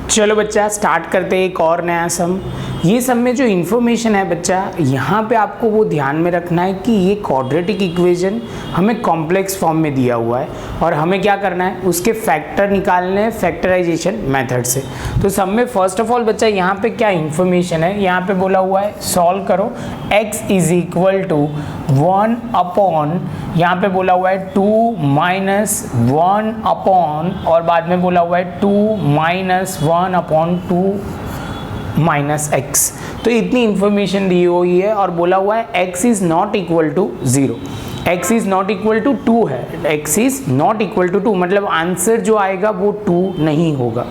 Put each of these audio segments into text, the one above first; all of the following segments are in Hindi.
चलो बच्चा स्टार्ट करते हैं एक और नया सम। ये सम में जो इन्फॉर्मेशन है बच्चा, यहाँ पे आपको वो ध्यान में रखना है कि ये क्वाड्रेटिक इक्वेशन हमें कॉम्प्लेक्स फॉर्म में दिया हुआ है और हमें क्या करना है, उसके फैक्टर निकालने हैं फैक्टराइजेशन मेथड से। तो सम में फर्स्ट ऑफ ऑल बच्चा यहाँ पे क्या इन्फॉर्मेशन है, यहाँ पे बोला हुआ है सॉल्व करो x is equal to 1 upon, यहाँ पे बोला हुआ है 2 माइनस 1 अपॉन, और बाद में बोला हुआ है 2 माइनस 1 अपॉन 2 माइनस एक्स। तो इतनी इंफॉर्मेशन दी हुई है और बोला हुआ है x is not equal to 0, x is not equal to 2 है, x is not equal to 2 मतलब आंसर जो आएगा वो 2 नहीं होगा।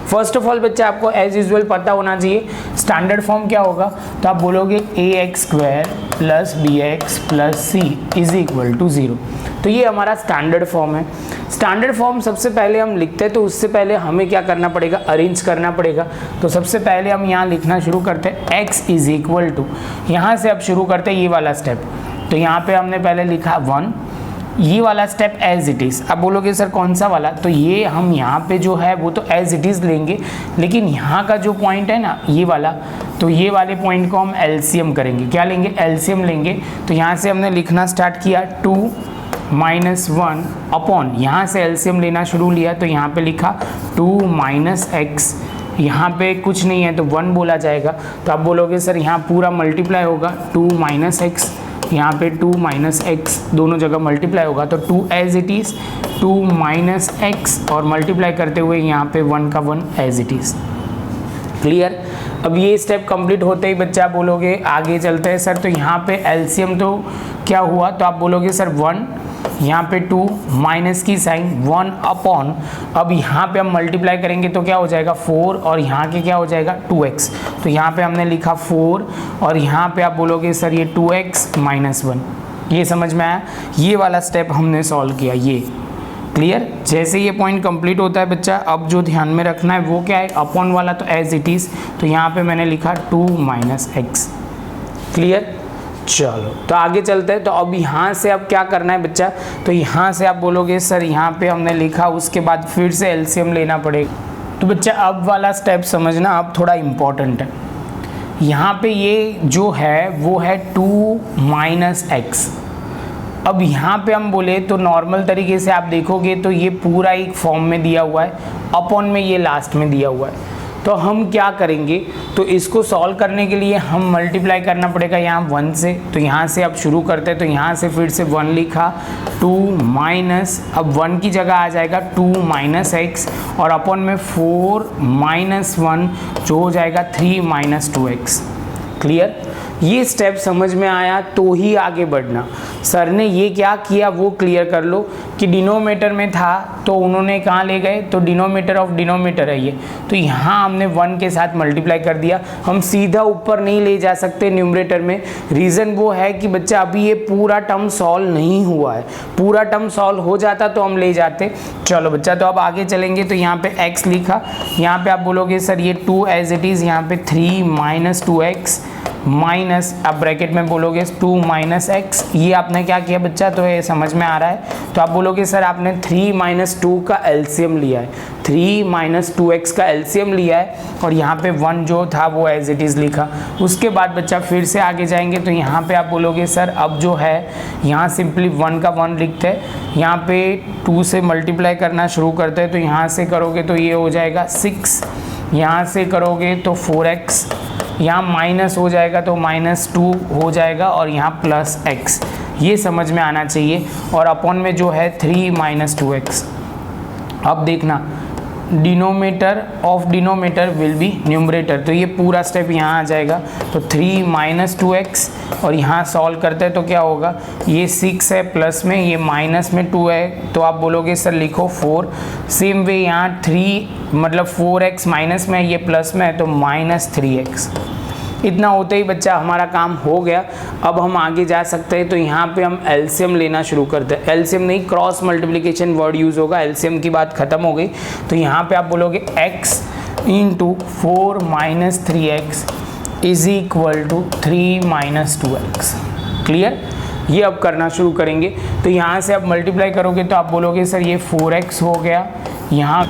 फर्स्ट ऑफ ऑल बच्चा आपको एज यूजुअल पता होना चाहिए स्टैंडर्ड फॉर्म क्या होगा, तो आप बोलोगे ax square plus bx plus c is equal to 0। तो ये हमारा स्टैंडर्ड फॉर्म है। स्टैंडर्ड फॉर्म सबसे पहले हम लिखते हैं, तो उससे पहले हमें क्या करना पड़ेगा, अरेंज करना पड़ेगा। तो सबसे पहले हम यहाँ लिखना शुरू करते हैं x इज इक्वल टू, यहाँ से अब शुरू करते हैं ये वाला स्टेप। तो यहाँ पे हमने पहले लिखा 1, ये वाला स्टेप एज इट इज़। अब बोलोगे सर कौन सा वाला, तो ये हम यहाँ पे जो है वो तो एज इट इज़ लेंगे, लेकिन यहाँ का जो पॉइंट है ना ये वाला, तो ये वाले पॉइंट को हम एलसीएम करेंगे। क्या लेंगे, एलसीएम लेंगे। तो यहाँ से हमने लिखना स्टार्ट किया 2 माइनस 1 अपॉन, यहाँ से एलसीएम लेना शुरू लिया, तो यहाँ पे लिखा 2 माइनस एक्स, यहाँ पे कुछ नहीं है तो 1 बोला जाएगा। तो आप बोलोगे सर यहाँ पूरा मल्टीप्लाई होगा 2 माइनस एक्स, यहाँ पे 2 माइनस एक्स दोनों जगह मल्टीप्लाई होगा, तो 2 as it is 2 minus x, और मल्टीप्लाई करते हुए यहाँ पे 1 का 1 एज इट इज़। क्लियर। अब ये स्टेप कंप्लीट होते ही बच्चा बोलोगे आगे चलते हैं सर, तो यहाँ पे एलसीएम तो क्या हुआ, तो आप बोलोगे सर 1, यहाँ पे 2 माइनस की साइन 1 अपॉन, अब यहाँ पे हम मल्टीप्लाई करेंगे तो क्या हो जाएगा 4, और यहाँ के क्या हो जाएगा 2x। तो यहाँ पे हमने लिखा 4, और यहाँ पे आप बोलोगे सर ये 2x माइनस 1। ये समझ में आया, ये वाला स्टेप हमने सॉल्व किया। ये क्लियर। जैसे ये पॉइंट कंप्लीट होता है बच्चा, अब जो ध्यान में रखना है वो क्या है, अपॉन वाला तो एज इट इज़, तो यहाँ पे मैंने लिखा 2 माइनस एक्स। क्लियर। चलो तो आगे चलते हैं। तो अब यहाँ से अब क्या करना है बच्चा, तो यहाँ से आप बोलोगे सर यहाँ पे हमने लिखा, उसके बाद फिर से एलसीएम लेना पड़ेगा। तो बच्चा अब वाला स्टेप समझना अब थोड़ा इम्पॉर्टेंट है। यहाँ पे ये जो है वो है 2 माइनस एक्स। अब यहाँ पे हम बोले तो नॉर्मल तरीके से आप देखोगे तो ये पूरा एक फॉर्म में दिया हुआ है, अपॉन में ये लास्ट में दिया हुआ है। तो हम क्या करेंगे, तो इसको सॉल्व करने के लिए हम मल्टीप्लाई करना पड़ेगा यहाँ 1 से। तो यहाँ से अब शुरू करते हैं, तो यहाँ से फिर से 1 लिखा 2 माइनस, अब 1 की जगह आ जाएगा 2 माइनस एक्स, और अपॉन में 4 माइनस 1 जो हो जाएगा 3 माइनस 2x। क्लियर। ये स्टेप समझ में आया तो ही आगे बढ़ना। सर ने ये क्या किया वो क्लियर कर लो कि डिनोमीटर में था तो उन्होंने कहाँ ले गए, तो डिनोमीटर ऑफ डिनोमीटर है ये, तो यहाँ हमने 1 के साथ मल्टीप्लाई कर दिया। हम सीधा ऊपर नहीं ले जा सकते न्यूमरेटर में, रीज़न वो है कि बच्चा अभी ये पूरा टर्म सॉल्व नहीं हुआ है। पूरा टर्म सॉल्व हो जाता तो हम ले जाते। चलो बच्चा तो अब आगे चलेंगे। तो यहाँ पे x लिखा, यहाँ पे आप बोलोगे सर ये 2 एज इट इज़, यहाँ पे 3 माइनस 2x माइनस, अब ब्रैकेट में बोलोगे 2 माइनस एक्स। ये आपने क्या किया बच्चा, तो ये समझ में आ रहा है। तो आप बोलोगे सर आपने 3 माइनस 2 का एलसीएम लिया है, 3 माइनस 2x का एलसीएम लिया है, और यहाँ पे 1 जो था वो एज इट इज़ लिखा। उसके बाद बच्चा फिर से आगे जाएंगे, तो यहाँ पे आप बोलोगे सर अब जो है यहाँ सिंपली 1 का 1 लिखते हैं, यहाँ पे 2 से मल्टीप्लाई करना शुरू करते हैं। तो यहाँ से करोगे तो ये हो जाएगा 6, यहाँ से करोगे तो 4x, यहाँ माइनस हो जाएगा तो -2 हो जाएगा, और यहाँ प्लस x। ये समझ में आना चाहिए। और अपॉन में जो है 3 माइनस 2x। अब देखना denominator of denominator will be numerator, तो ये पूरा स्टेप यहाँ आ जाएगा। तो 3 माइनस 2x, और यहाँ सॉल्व करते हैं तो क्या होगा, ये 6 है प्लस में, ये माइनस में 2 है, तो आप बोलोगे सर लिखो 4। सेम वे यहाँ 3 मतलब 4x माइनस में, ये प्लस में है तो माइनस 3x। इतना होते ही बच्चा हमारा काम हो गया। अब हम आगे जा सकते हैं। तो यहाँ पे हम एलसीएम लेना शुरू करते हैं। एलसीएम नहीं, क्रॉस मल्टीप्लिकेशन वर्ड यूज़ होगा, एलसीएम की बात खत्म हो गई। तो यहाँ पे आप बोलोगे x into 4 minus 3x is equal to 3 minus 2x। Clear. ये अब करना शुरू करेंगे। तो यहाँ से अब मल्टीप्लाई करोगे तो आप बोलोगे सर ये 4x हो गया, यहाँ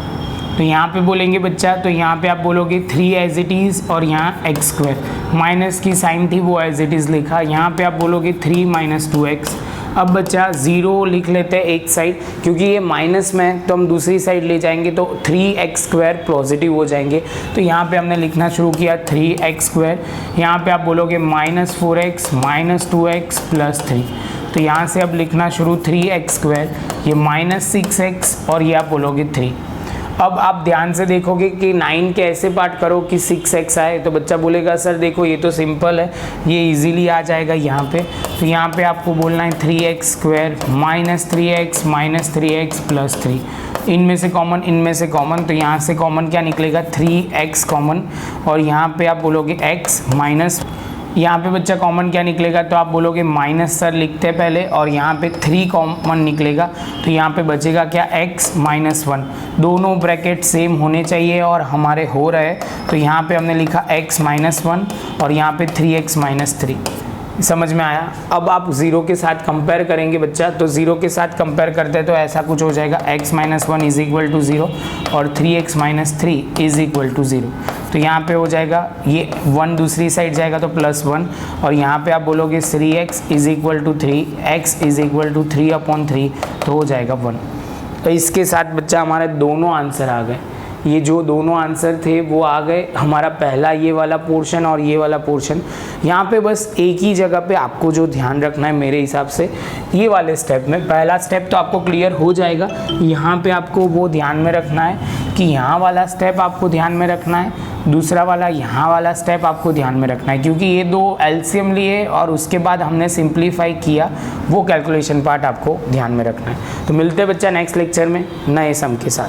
तो यहाँ पे बोलेंगे बच्चा, तो यहाँ पे आप बोलोगे 3 एज इट इज़ और यहाँ एक्स स्क्वायर, माइनस की साइन थी वो एज इट इज़ लिखा, यहाँ पे आप बोलोगे 3 माइनस 2x। अब बच्चा 0 लिख लेते हैं एक साइड, क्योंकि ये माइनस में है तो हम दूसरी साइड ले जाएंगे तो 3x स्क्वायर पॉजिटिव हो जाएंगे। तो यहाँ पे हमने लिखना शुरू किया 3x स्क्वायर, यहाँ पे आप बोलोगे minus 4x minus 2x plus 3। तो यहाँ से अब लिखना शुरू 3x स्क्वायर, ये माइनस 6x और ये आप बोलोगे 3। अब आप ध्यान से देखोगे कि 9 के ऐसे पार्ट करो कि 6x आए, तो बच्चा बोलेगा सर देखो ये तो सिंपल है, ये इजीली आ जाएगा यहाँ पे। तो यहाँ पे आपको बोलना है 3x square minus 3x plus 3। इनमें से कॉमन, तो यहाँ से कॉमन क्या निकलेगा 3x कॉमन, और यहाँ पे आप बोलोगे x माइनस, यहाँ पे बच्चा कॉमन क्या निकलेगा, तो आप बोलोगे माइनस सर लिखते हैं पहले, और यहाँ पे 3 कॉमन निकलेगा, तो यहाँ पे बचेगा क्या x माइनस 1। दोनों ब्रैकेट सेम होने चाहिए और हमारे हो रहे हैं, तो यहाँ पे हमने लिखा x माइनस 1 और यहाँ पे 3x माइनस 3। समझ में आया। अब आप 0 के साथ कंपेयर करेंगे बच्चा, तो 0 के साथ कंपेयर करते हैं तो ऐसा कुछ हो जाएगा x minus 1 is equal to 0 और 3x minus 3 is equal to 0। तो यहाँ पे हो जाएगा ये 1 दूसरी साइड जाएगा तो प्लस 1, और यहाँ पे आप बोलोगे 3x is equal to 3, x is equal to 3/3, तो हो जाएगा 1। तो इसके साथ बच्चा हमारे दोनों आंसर आ गए। ये जो दोनों आंसर थे वो आ गए, हमारा पहला ये वाला पोर्शन और ये वाला पोर्शन। यहाँ पे बस एक ही जगह पे आपको जो ध्यान रखना है मेरे हिसाब से, ये वाले स्टेप में, पहला स्टेप तो आपको क्लियर हो जाएगा, यहाँ पे आपको वो ध्यान में रखना है कि यहाँ वाला स्टेप आपको ध्यान में रखना है, दूसरा वाला यहाँ वाला स्टेप आपको ध्यान में रखना है, क्योंकि ये दो एलसीएम लिए और उसके बाद हमने सिंप्लीफाई किया, वो कैलकुलेशन पार्ट आपको ध्यान में रखना है। तो मिलते हैं बच्चा नेक्स्ट लेक्चर में नए सम के साथ।